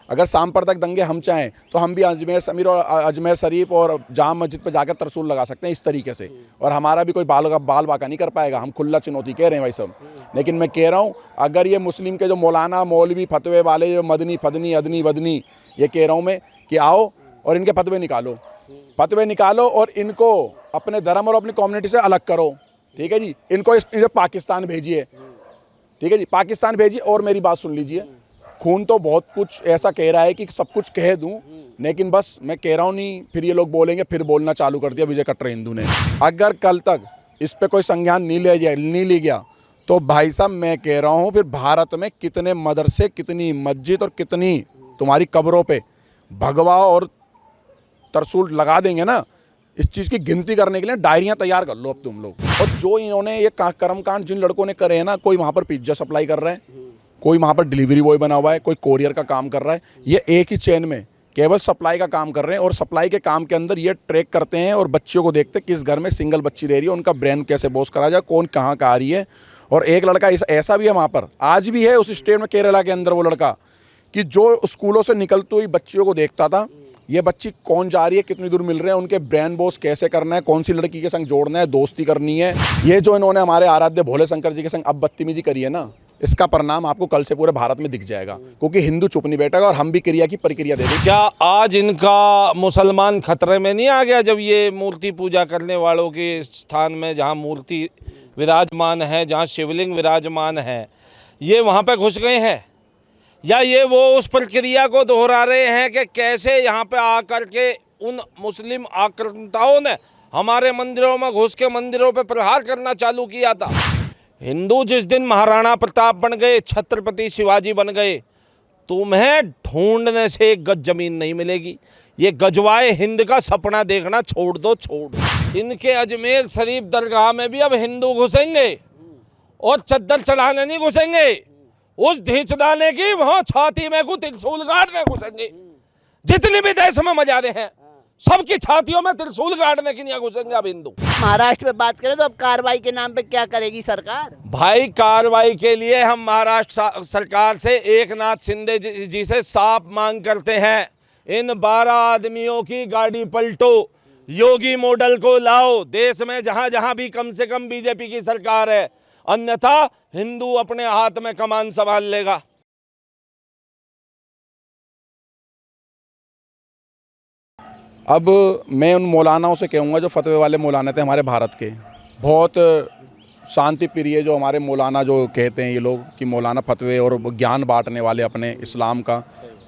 अगर शाम पर तक दंगे हम चाहें तो हम भी अजमेर शरीफ और जाम मस्जिद पर जाकर तरसूल लगा सकते हैं इस तरीके से, और हमारा भी कोई बाल बाका नहीं कर पाएगा। हम खुला चुनौती कह रहे हैं भाई सब। लेकिन मैं कह रहा हूँ, अगर ये मुस्लिम के जो मौलाना मौलवी फतवे वाले जो मदनी फदनी अदनी वदनी, ये कह रहा हूँ मैं कि आओ और इनके फतवे निकालो और इनको अपने धर्म और अपनी कम्युनिटी से अलग करो। ठीक है जी, इनको इसे पाकिस्तान भेजिए। ठीक है जी, पाकिस्तान भेजिए। और मेरी बात सुन लीजिए, खून तो बहुत कुछ ऐसा कह रहा है कि सब कुछ कह दूं, लेकिन बस मैं कह रहा हूँ नहीं, फिर ये लोग बोलेंगे, फिर बोलना चालू कर दिया विजय कट्टर हिंदू ने। अगर कल तक इस पे कोई संज्ञान नहीं लिया गया तो भाई साहब मैं कह रहा हूँ, फिर भारत में कितने मदरसे, कितनी मस्जिद और कितनी तुम्हारी कब्रों पे भगवा और तरसूल लगा देंगे ना। इस चीज़ की गिनती करने के लिए डायरियां तैयार कर लो अब तुम लोग। और जो इन्होंने ये कर्मकांड जिन लड़कों ने करे हैं ना, कोई वहाँ पर पिज्ज़ा सप्लाई कर रहा है, कोई वहाँ पर डिलीवरी बॉय बना हुआ है, कोई कोरियर का काम कर रहा है। ये एक ही चेन में केवल सप्लाई का काम कर रहे हैं, और सप्लाई के काम के अंदर ये ट्रैक करते हैं और बच्चियों को देखते हैं किस घर में सिंगल बच्ची रह रही है, उनका ब्रेन कैसे बॉस करा जाए, कौन कहाँ का आ रही है। और एक लड़का ऐसा भी है वहाँ पर, आज भी है उस स्टेट में केरला के अंदर, वो लड़का कि जो स्कूलों से निकलती हुई बच्चियों को देखता था, ये बच्ची कौन जा रही है, कितनी दूर मिल रहे हैं, उनके ब्रेन बॉस कैसे करना है, कौन सी लड़की के संग जोड़ना है, दोस्ती करनी है। ये जो इन्होंने हमारे आराध्य भोले शंकर जी के संग अब बदतमीजी करी है ना, इसका परिणाम आपको कल से पूरे भारत में दिख जाएगा, क्योंकि हिंदू चुप नहीं बैठेगा और हम भी क्रिया की प्रक्रिया देंगे। क्या आज इनका मुसलमान खतरे में नहीं आ गया जब ये मूर्ति पूजा करने वालों के स्थान में, जहाँ मूर्ति विराजमान है, जहाँ शिवलिंग विराजमान है, ये वहाँ पे घुस गए हैं? या ये वो उस प्रक्रिया को दोहरा रहे हैं कि कैसे यहाँ पे आकर के उन मुस्लिम आक्रांताओं ने हमारे मंदिरों में घुस के मंदिरों पे प्रहार करना चालू किया था? हिंदू जिस दिन महाराणा प्रताप बन गए, छत्रपति शिवाजी बन गए, तुम्हें ढूंढने से एक गज जमीन नहीं मिलेगी। ये गजवाए हिंद का सपना देखना छोड़ दो। इनके अजमेर शरीफ दरगाह में भी अब हिंदू घुसेंगे और चद्दर चढ़ाने नहीं घुसेंगे, उस ढींचदाने की वहां छाती में को त्रिशूल गाड़ने घुसेंगे। जितनी भी देश में मजारे हैं सबकी छातियों में त्रिशूल गाड़ने की नहीं घुसेंगे अब हिंदू। महाराष्ट्र में बात करें तो अब कार्रवाई के नाम पे क्या करेगी सरकार? भाई कार्रवाई के लिए हम महाराष्ट्र सरकार से एकनाथ शिंदे जी से साफ मांग करते हैं, इन 12 आदमियों की गाड़ी पलटो, योगी मॉडल को लाओ देश में जहां जहां भी कम से कम बीजेपी की सरकार है, अन्यथा हिंदू अपने हाथ में कमान संभाल लेगा। अब मैं उन मौलानाओं से कहूँगा जो फतवे वाले मौलाना थे हमारे भारत के, बहुत शांति प्रिय जो हमारे मौलाना जो कहते हैं ये लोग कि मौलाना फतवे और ज्ञान बांटने वाले, अपने इस्लाम का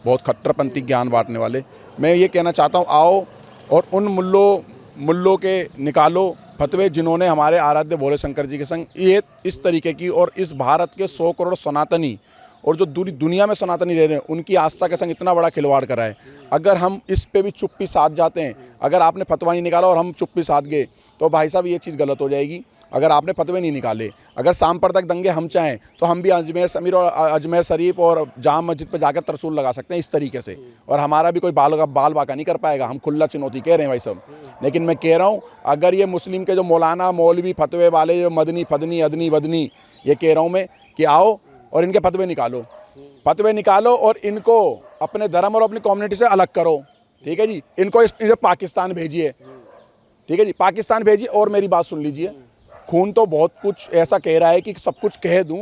बहुत कट्टरपंथी ज्ञान बांटने वाले, मैं ये कहना चाहता हूँ आओ और उन मुल्लों के निकालो फतवे जिन्होंने हमारे आराध्य भोले शंकर जी के संग ये इस तरीके की, और इस भारत के 100 करोड़ सनातनी और जो दुनिया में सनातनी रह रहे हैं उनकी आस्था के संग इतना बड़ा खिलवाड़ करा है। अगर हम इस पे भी चुप्पी साध जाते हैं, अगर आपने फतवा नहीं निकाला और हम चुप्पी साध गए तो भाई साहब ये चीज़ गलत हो जाएगी। अगर आपने फतवे नहीं निकाले, अगर शाम पर तक दंगे हम चाहें तो हम भी अजमेर शरीफ और जाम मस्जिद पर जाकर तरसूल लगा सकते हैं इस तरीके से, और हमारा भी कोई बाल बाका नहीं कर पाएगा। हम खुला चुनौती कह रहे हैं भाई सब। लेकिन मैं कह रहा हूँ, अगर ये मुस्लिम के जो मौलाना मौलवी फतवे वाले जो मदनी फदनी अदनी वदनी, ये कह रहा हूँ मैं कि आओ और इनके फतवे निकालो और इनको अपने धर्म और अपनी कम्युनिटी से अलग करो। ठीक है जी, इनको इसे पाकिस्तान भेजिए। ठीक है जी, पाकिस्तान भेजिए। और मेरी बात सुन लीजिए, खून तो बहुत कुछ ऐसा कह रहा है कि सब कुछ कह दूं,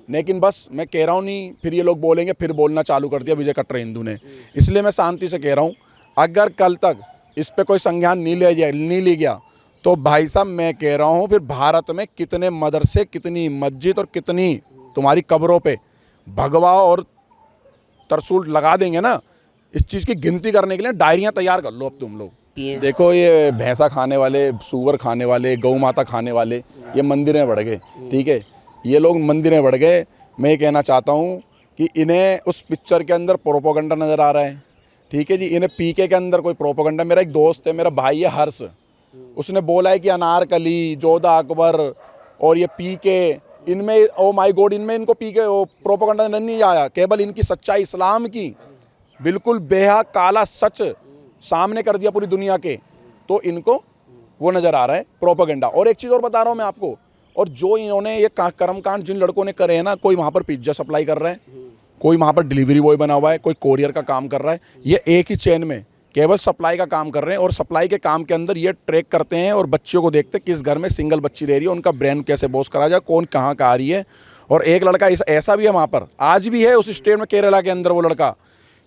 लेकिन बस मैं कह रहा हूँ नहीं, फिर ये लोग बोलेंगे, फिर बोलना चालू कर दिया विजय कट्टर हिंदू ने। इसलिए मैं शांति से कह रहा हूँ, अगर कल तक इस पे कोई संज्ञान नहीं लिया गया तो भाई साहब मैं कह रहा हूँ, फिर भारत में कितने मदरसे, कितनी मस्जिद और कितनी तुम्हारी कब्रों पे भगवा और तरसूल लगा देंगे ना। इस चीज़ की गिनती करने के लिए डायरियां तैयार कर लो अब तुम लोग। देखो ये भैंसा खाने वाले, सूअर खाने वाले, गौ माता खाने वाले, ये मंदिरें बढ़ गए। ठीक है, ये लोग मंदिरें बढ़ गए। मैं ये कहना चाहता हूँ कि इन्हें उस पिक्चर के अंदर प्रोपोगंडा नज़र आ रहा है। ठीक है जी, इन्हें पीके के अंदर कोई प्रोपोगंडा। मेरा एक दोस्त है, मेरा भाई है हर्ष, उसने बोला है कि अनारकली, जोधा अकबर और ये पीके, इनमें ओ माय गॉड, इनमें इनको पीके प्रोपोगंडा नहीं आया, केवल इनकी सच्चाई इस्लाम की बिल्कुल बेहा काला सच सामने कर दिया पूरी दुनिया के, तो इनको वो नज़र आ रहा है प्रोपेगेंडा। और एक चीज़ और बता रहा हूँ मैं आपको, और जो इन्होंने ये कर्मकांड जिन लड़कों ने करे हैं ना, कोई वहाँ पर पिज्ज़ा सप्लाई कर रहा है, कोई वहाँ पर डिलीवरी बॉय बना हुआ है, कोई कोरियर का काम कर रहा है। ये एक ही चेन में केवल सप्लाई का काम कर रहे हैं और सप्लाई के काम के अंदर ये ट्रैक करते हैं और बच्चियों को देखते हैं किस घर में सिंगल बच्ची रह रही है, उनका ब्रेन कैसे वॉश करा जाए, कौन कहाँ का आ रही है। और एक लड़का ऐसा भी है वहाँ पर, आज भी है उस स्टेट में केरला के अंदर, वो लड़का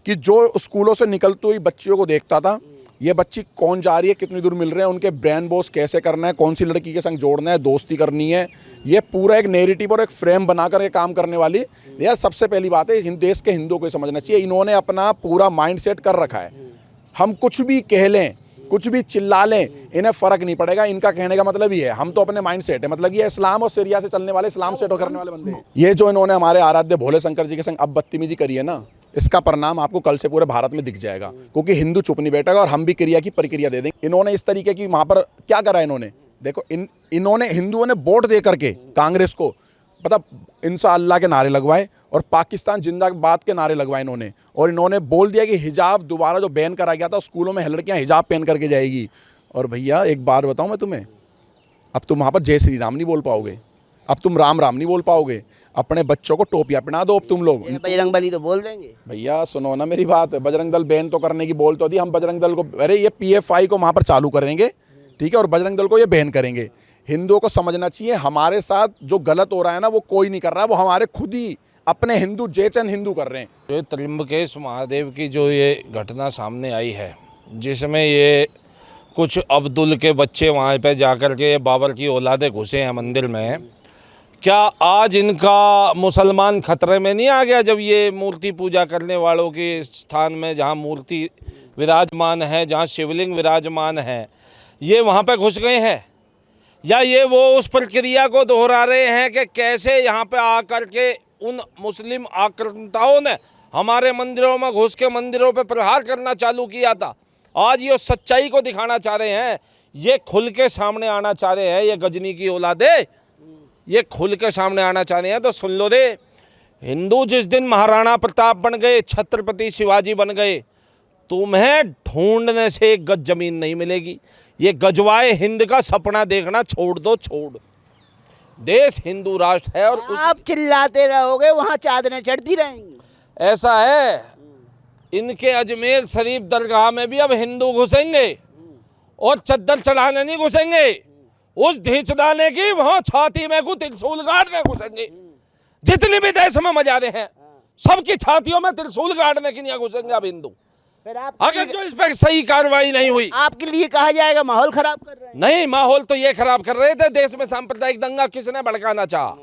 कि जो स्कूलों से निकलते हुई बच्चियों को देखता था, ये बच्ची कौन जा रही है, कितनी दूर मिल रहे हैं, उनके ब्रेन वॉश कैसे करना है, कौन सी लड़की के संग जोड़ना है, दोस्ती करनी है। ये पूरा एक नैरेटिव और एक फ्रेम बनाकर ये काम करने वाली यार सबसे पहली बात है देश के हिंदुओं को समझना चाहिए। इन्होंने अपना पूरा माइंडसेट कर रखा है, हम कुछ भी कह लें, कुछ भी चिल्ला लें, इन्हें फ़र्क नहीं पड़ेगा। इनका कहने का मतलब ये है, हम तो अपने माइंड सेट है, मतलब ये इस्लाम और सीरिया से चलने वाले, इस्लाम सेट करने वाले बंदे हैं। ये जो इन्होंने हमारे आराध्य भोले शंकर जी के संग अब बदतमीजी करी है ना, इसका परिणाम आपको कल से पूरे भारत में दिख जाएगा, क्योंकि हिंदू चुप नहीं बैठेगा और हम भी क्रिया की प्रक्रिया दे देंगे। इन्होंने इस तरीके की वहाँ पर क्या करा इन्होंने, देखो इन्होंने हिंदुओं ने वोट दे करके कांग्रेस को पता इंशाअल्लाह के नारे लगवाए और पाकिस्तान जिंदाबाद के नारे लगवाए इन्होंने। और इन्होंने बोल दिया कि हिजाब दोबारा जो बैन करा गया था स्कूलों में लड़कियां हिजाब पहन करके जाएगी। और भैया एक बार बताऊं मैं तुम्हें, अब तुम वहाँ पर जय श्री राम नहीं बोल पाओगे, अब तुम राम राम नहीं बोल पाओगे। अपने बच्चों को टोपियाँ पहना दो अब तुम लोग। बजरंग बली तो बोल देंगे। भैया सुनो ना मेरी बात, बजरंग दल बैन तो करने की बोल तो दी, हम बजरंग दल को, अरे ये PFI को वहाँ पर चालू करेंगे, ठीक है, और बजरंग दल को ये बैन करेंगे। हिंदुओं को समझना चाहिए हमारे साथ जो गलत हो रहा है ना, वो कोई नहीं कर रहा, वो हमारे खुद ही अपने हिंदू जयचंद हिंदू कर रहे हैं। जो त्र्यंबकेश महादेव की जो ये घटना सामने आई है, जिसमें ये कुछ अब्दुल के बच्चे वहाँ पे जाकर के बाबर की औलादे घुसे हैं मंदिर में, क्या आज इनका मुसलमान खतरे में नहीं आ गया जब ये मूर्ति पूजा करने वालों के स्थान में जहाँ मूर्ति विराजमान है, जहाँ शिवलिंग विराजमान है, ये वहाँ पे घुस गए हैं? या ये वो उस प्रक्रिया को दोहरा रहे हैं कि कैसे यहाँ पे आकर के उन मुस्लिम आक्रांताओं ने हमारे मंदिरों में घुस के मंदिरों पे प्रहार करना चालू किया था। आज ये सच्चाई को दिखाना चाह रहे हैं, ये खुल के सामने आना चाह रहे हैं। ये गजनी की औलादे ये खुल के सामने आना चाह रहे हैं। तो सुन लो दे, हिंदू जिस दिन महाराणा प्रताप बन गए, छत्रपति शिवाजी बन गए, तुम्हें ढूंढने से एक गज जमीन नहीं मिलेगी। ये गजवाए हिंद का सपना देखना छोड़ दो, छोड़। देश हिंदू राष्ट्र है और आप चिल्लाते रहोगे वहाँ चादरें चढ़ती रहेंगी। ऐसा है, इनके अजमेर शरीफ दरगाह में भी अब हिंदू घुसेंगे और चद्दर चढ़ाने नहीं घुसेंगे, उस ढींचदाने की वहां छाती में को त्रिशूल गाड़ने घुसेंगे। जितनी भी देश में मजारे हैं सबकी छातियों में त्रिशूल गाड़ने की नहीं घुसेंगे अब हिंदू। फिर आप अगर जो इस पर सही कार्रवाई नहीं हुई, आपके लिए कहा जाएगा माहौल खराब कर रहे हैं। नहीं, माहौल तो ये खराब कर रहे थे। देश में सांप्रदायिक दंगा किसने भड़काना चाहा?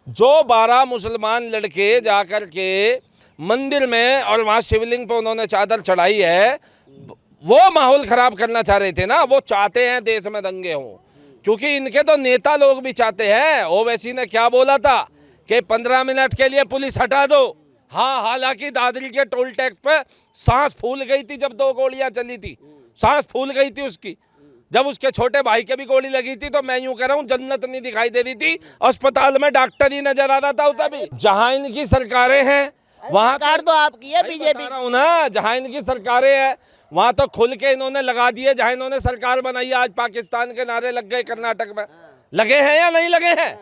जो 12 मुसलमान लड़के जाकर के मंदिर में और वहां शिवलिंग पे उन्होंने चादर चढ़ाई है, वो माहौल खराब करना चाह रहे थे ना। वो चाहते हैं देश में दंगे हों, क्योंकि इनके तो नेता लोग भी चाहते हैं। ओवैसी ने क्या बोला था कि 15 मिनट के लिए पुलिस हटा दो। हाँ, हालांकि दादरी के टोल टैक्स पे सांस फूल गई थी जब 2 गोलियां चली थी, सांस फूल गई थी उसकी। जब उसके छोटे भाई के भी गोली लगी थी तो मैं यूं कह रहा हूं जन्नत नहीं दिखाई दे रही थी, अस्पताल में डॉक्टर ही नजर आ रहा था उसे भी। जहां इनकी सरकारें हैं वहां सरकार तो आपकी है, बीजेपी रहा हूं ना, जहां इनकी सरकारें हैं वहां तो खुल के इन्होंने लगा दिए। जहां इन्होंने सरकार बनाई, आज पाकिस्तान के नारे लग गए कर्नाटक में, लगे हैं या नहीं लगे हैं?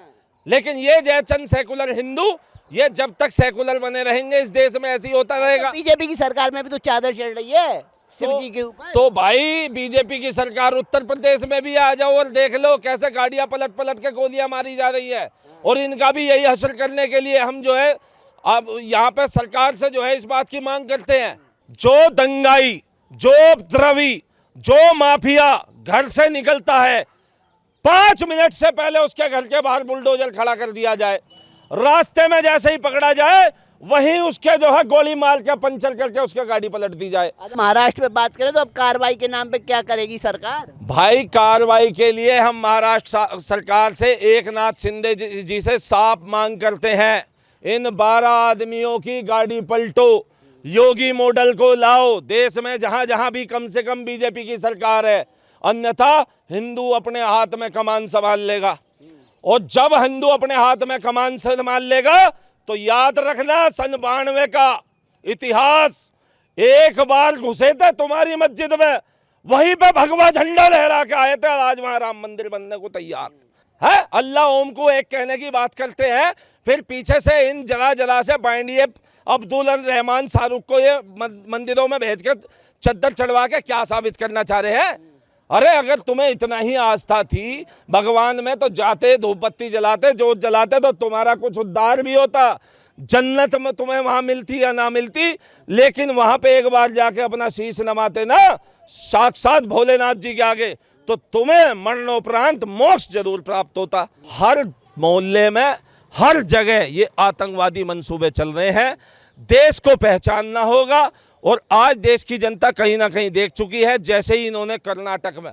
लेकिन ये जयचंद सेकुलर हिंदू, ये जब तक सेकुलर बने रहेंगे इस देश में ऐसे ही होता रहेगा। बीजेपी की सरकार में भी तो चादर चढ़ रही है शिव जी के ऊपर। तो भाई बीजेपी की सरकार उत्तर प्रदेश में भी आ जाओ और देख लो कैसे गाड़ियां पलट पलट के गोलियां मारी जा रही है। और इनका भी यही हासिल करने के लिए हम जो है अब यहाँ पे सरकार से जो है इस बात की मांग करते हैं, जो दंगाई, जो द्रवी, जो माफिया घर से निकलता है 5 मिनट से पहले उसके घर के बाहर बुलडोजर खड़ा कर दिया जाए। रास्ते में जैसे ही पकड़ा जाए वहीं उसके जो है गोली मार के पंचर करके उसके गाड़ी पलट दी जाए। महाराष्ट्र में बात करें तो अब कार्रवाई के नाम पे क्या करेगी सरकार? भाई कार्रवाई के लिए हम महाराष्ट्र सरकार से एकनाथ शिंदे जी से साफ मांग करते हैं, इन 12 आदमियों की गाड़ी पलटो, योगी मॉडल को लाओ देश में जहां जहां भी कम से कम बीजेपी की सरकार है, अन्यथा हिंदू अपने हाथ में कमान संभाल लेगा। और जब हिंदू अपने हाथ में कमान संभाल लेगा तो याद रखना सन 92 का इतिहास, एक बार घुसे थे तुम्हारी मस्जिद में, वहीं पे भगवा झंडा लहरा के आए थे, आज वहां राम मंदिर बनने को तैयार। है। अल्लाह ओम को एक कहने की बात करते हैं, फिर पीछे से इन जगह से बाइंडिए अब्दुल रहमान शाहरुख को ये मंदिरों में भेज कर चद्दर चढ़वा के क्या साबित करना चाह रहे हैं? अरे अगर तुम्हें इतना ही आस्था थी भगवान में तो जाते धूप बत्ती जलाते, जोत जलाते, तो तुम्हारा कुछ उद्धार भी होता। जन्नत में तुम्हें वहां मिलती या ना मिलती, लेकिन वहां पे एक बार जाके अपना शीश नमाते ना साक्षात भोलेनाथ जी के आगे, तो तुम्हें मरणोपरांत मोक्ष जरूर प्राप्त होता। हर मोहल्ले में हर जगह ये आतंकवादी मंसूबे चल रहे हैं। देश को पहचानना होगा, और आज देश की जनता कहीं ना कहीं देख चुकी है। जैसे ही इन्होंने कर्नाटक में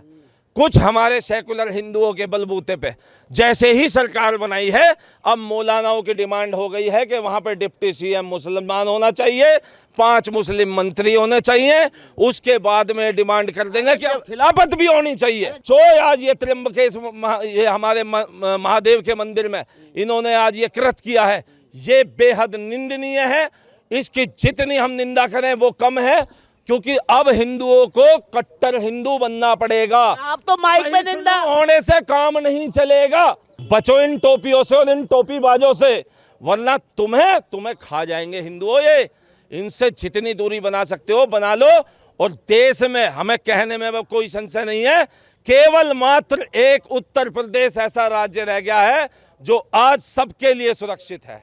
कुछ हमारे सेकुलर हिंदुओं के बलबूते पे जैसे ही सरकार बनाई है, अब मौलानाओं की डिमांड हो गई है कि वहां पे डिप्टी सीएम मुसलमान होना चाहिए, 5 मुस्लिम मंत्री होने चाहिए। उसके बाद में डिमांड कर देंगे कि अब खिलाफत भी होनी चाहिए। तो आज ये त्र्यंबकेश्वर, ये हमारे महादेव के मंदिर में इन्होंने आज ये कृत्य किया है, ये बेहद निंदनीय है। इसकी जितनी हम निंदा करें वो कम है, क्योंकि अब हिंदुओं को कट्टर हिंदू बनना पड़ेगा। आप तो माइक में निंदा होने से काम नहीं चलेगा। बचो इन टोपियों से और इन टोपीबाजों से, वरना तुम्हें खा जाएंगे हिंदुओं। ये इनसे जितनी दूरी बना सकते हो बना लो। और देश में हमें कहने में कोई संशय नहीं है, केवल मात्र एक उत्तर प्रदेश ऐसा राज्य रह गया है जो आज सबके लिए सुरक्षित है।